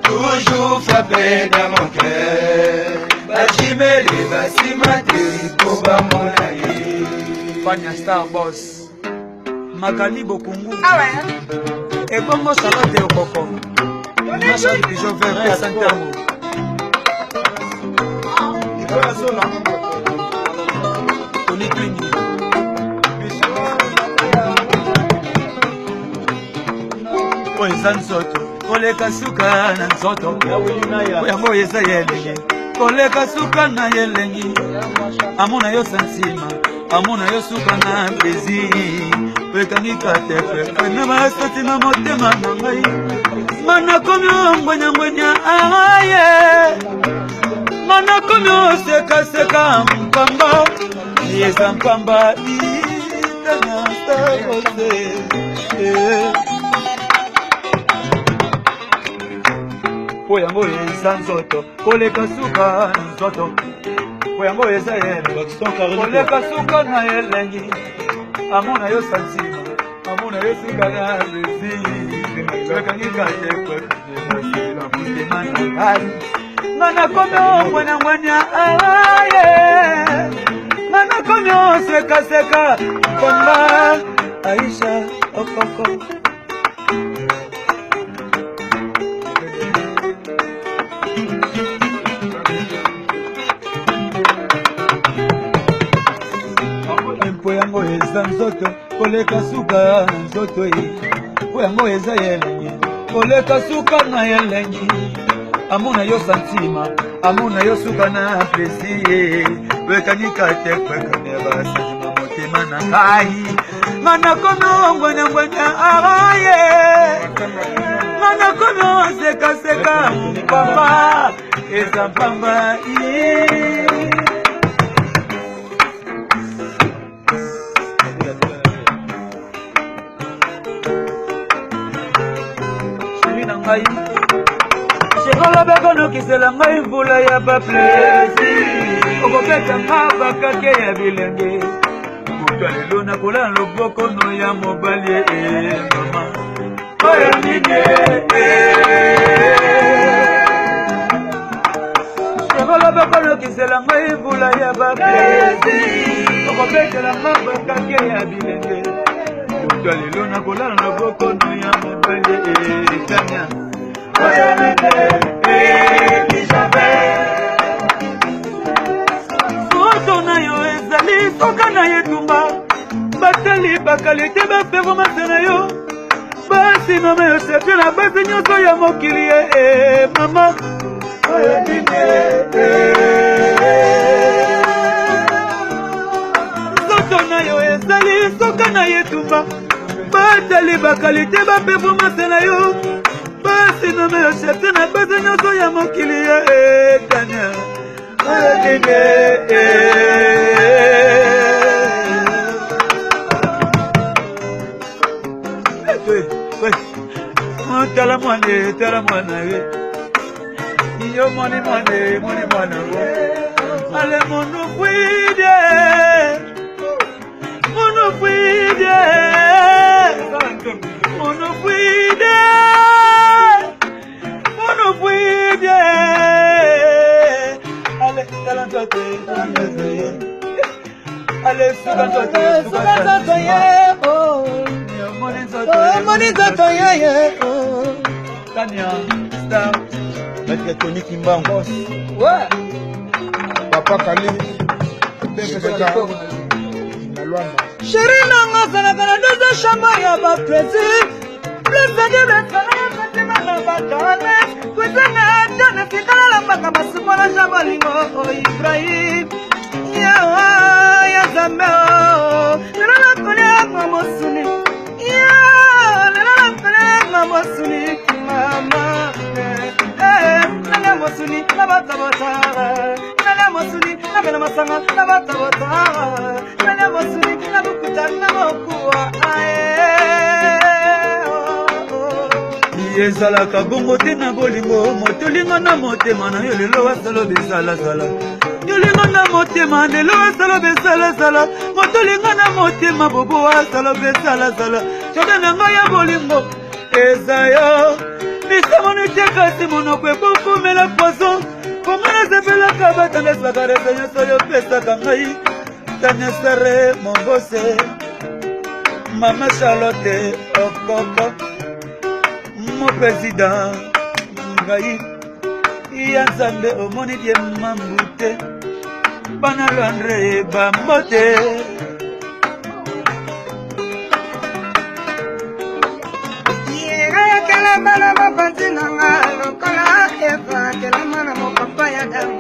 Toujours frappé dans mon cœur. Bajimele, basimate, koba monaye. Fania Star Boss. Magali Bokungu. Ah ouais. Et bongo Charlotte et Okoko. Machin du pigeon vert et Santamo. Tony Twini. Zanzoto, koleka suka na nzoto. Yango yesa yelengi, koleka suka na yelengi. Amuna yo sansima, amuna yo suka na plaisir. Wekangika tepe, na masoti na motema na ngai. Mana komyo ngwenya aye. Mana komyo seka mpamba. Yesa mpamba itana stakose. Yango yesa nzoto, koleka suka na nzoto. Yango yesa yelengi, koleka suka na yelengi. Amona yo santima, amona yo suka na plaisir. Wekangika tepe, na mutema na ngai. Mana komyo ngwenya aye. Mana komyo seka mpamba. Aisha Okoko. Yango eza nzoto, koleka suka na nzoto ye. Yango eza yelengi, koleka suka na yelengi. Amuna yo santima, amuna yo suka na plaisir. Wekangika tepe kane basantima motema na ngai. Mana kono ngwenya aye. Mana kono seka mpamba. Eza mpamba ye. Shekolo bekono kisela ngai mbula ya ba plaisir. Okopeta ngaba kake ya bilenge. Kutwa lelo na kola loboko no ya mobali mama. Oya nine. Shekolo bekono kisela ngai mbula ya ba plaisir. Okopeta ngaba kake ya bilenge. Kutwa lelo na kola loboko no ya mobali tanya. Foto na yo ezali soka na yetumba. Batali bakalite baperformance na yo. Basi mama yo sepe na basi nyonso ya mokili mama. Foto na yo ezali soka na yetumba. Batali bakalite baperformance na yo. Basi na me achete na basi nyonso ya mokili tanya. Tala mwana yo mwana ale mono fuide mono fuide ale talantote ale sukantote Monitoto ye Tania Star Maître Tony Kimbango ouais Papa Kali Chéri nanga sana kana doza shamba ya ba plaisir plus de la sana na bakane kwetana tana fitala la baka masuko na shamba lingo Ibrahim ya zambe nana kole mamosuni Mosuni mama nana mosuni na batabota nana mosuni na bena masanga na batabota nana mosuni na bukuta na mokuwa ezalaka bongo te na bolingo motolinga na motema na yo lelo wasalo bezala yolinga na motema lelo wasalo bezala motolinga na motema bobo wasalo bezala joda na ngai ya bolingo Esayo Misamoni tekasi monoko ebokomela poison Komana sepelaka batandesaka resenyo soyo pesaka ngai Tanesere Mombose Mama Charlotte Okoko Mon président Ngai Yanzambe omoni die mambute Bana Londre Bambote Bana mapanzinanga lokola eva kelamana mo papa ya damu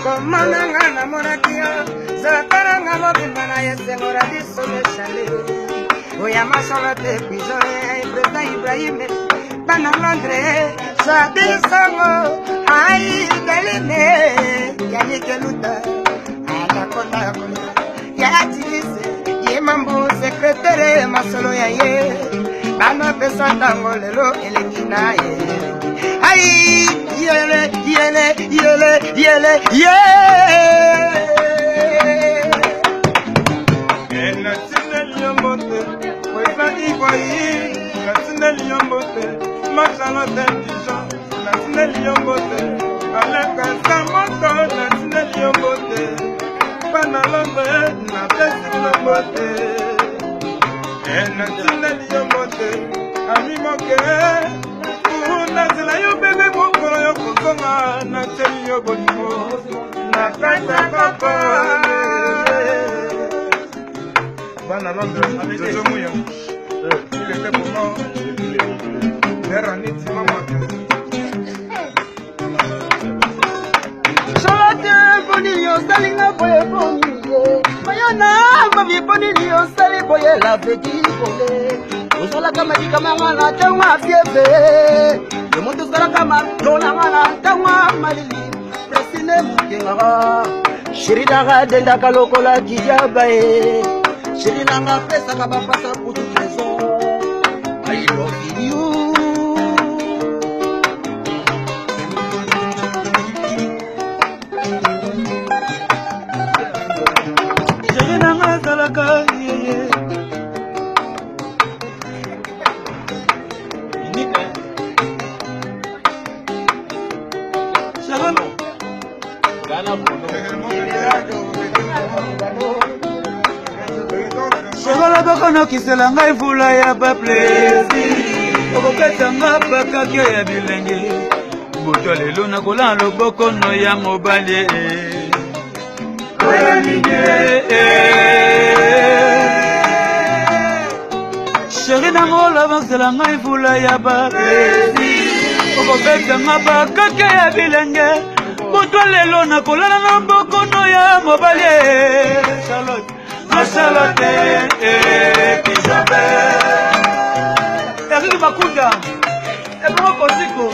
komananga na morakia zakaranga mobimba na yesengora disole chale oya masala te pizore preta Ibrahim bana Londres sabisango ai deline yanike luta ala kona ya tilise ye mambo secrétaire masolo ya ye Bana pesa tango lelo elengi na ye Ai yele yele yele yele ye Ena tineli yombote Weza igwayi Na tineli yombote Machala tendijan Na tineli yombote Aleka samoto Na tineli yombote Bana lombe Na pesi yombote Ena tineli yombote Ami moke Nazila yo bebe mokolo yo kozonga Na teli yo bonimo Na kata kapa Bana Londres Jojo Mouya Il était pour moi Veraniti Mama Charlotte Bonilio Salina Boye Bonilio Mayana Mami Bonilio Sali Boye la Vedi Bole Usola kama jikamanga na tawa fiebe Yomoto sala kama Lola ngana tawa malili Presine mukinga Shirida denda kalokola kijabae Shirida nga pesa kabapasa kutu trésor I love you Shirida nga salaka yeye Sekola bakono kisela ngai vula ya ba plaisir Okoketa nga bakakio ya bilenge Buto lelo nakola loboko no ya mobali Oya nige Chéri nangola bakisela ngai vula ya ba plaisir Okoketa nga bakakio ya bilenge Buto lelo nakola loboko no ya mobali Charlotte Charlotte Pijabe Eric Makunda Ebongo Kosiko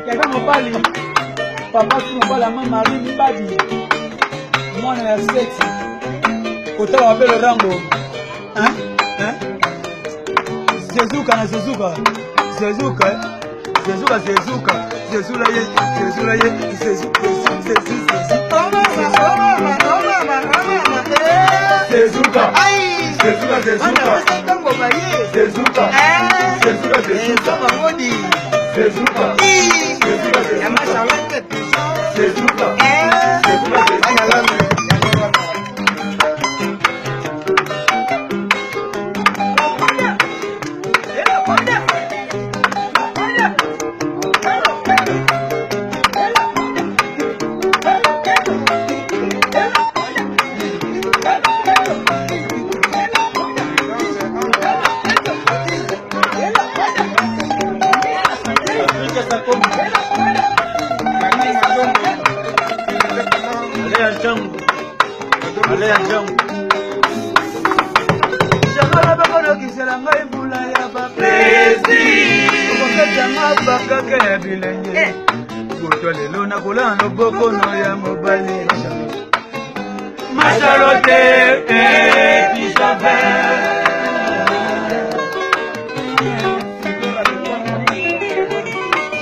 Kaka mobali Papa si mobali ama Marie Mbadi Mwana ya sexy Kotala wabele rango Zezuka na Zezuka Zezuka Zezuka Zezuka Zezula ye Zezula ye Zezuka Zezuka, Zezuka, Zezuka, Zezuka, Zezuka, Zezuka, Charlotte Pijabe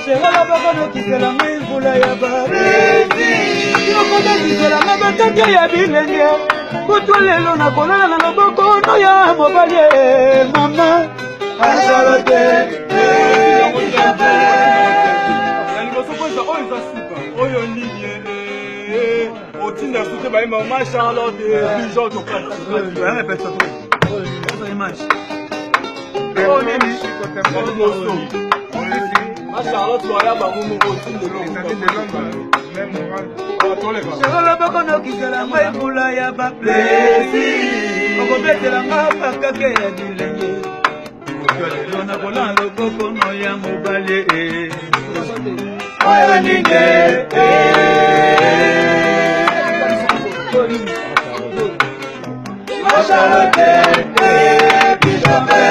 Sekola bakono kisela ngai vula ya ba Yokoda kisela nga bakakio ya bilenge Buto lelo nakolala na loboko no ya mobali Mama Charlotte na soute ba maman Charlotte et Jean to kan. Répète ça. Ça image. Oh nini côté moso. Ma Charlotte soya ba mumu ko tinde lo. Même moral. Solo bokono kisala mai pula ya ba plaisir. Oko betela ngapa kake ya dilenye. Lelo na bolando bokono ya mobale. Oya ninge. Charlotte Bijombe.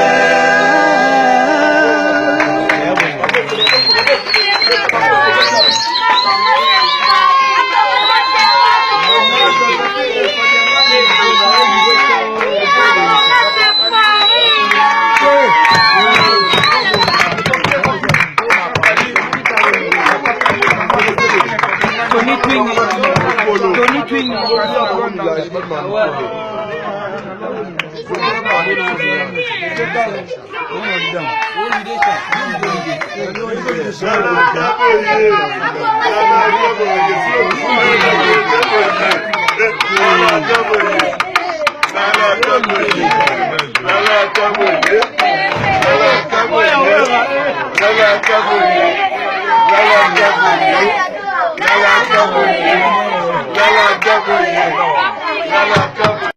Tony Twing.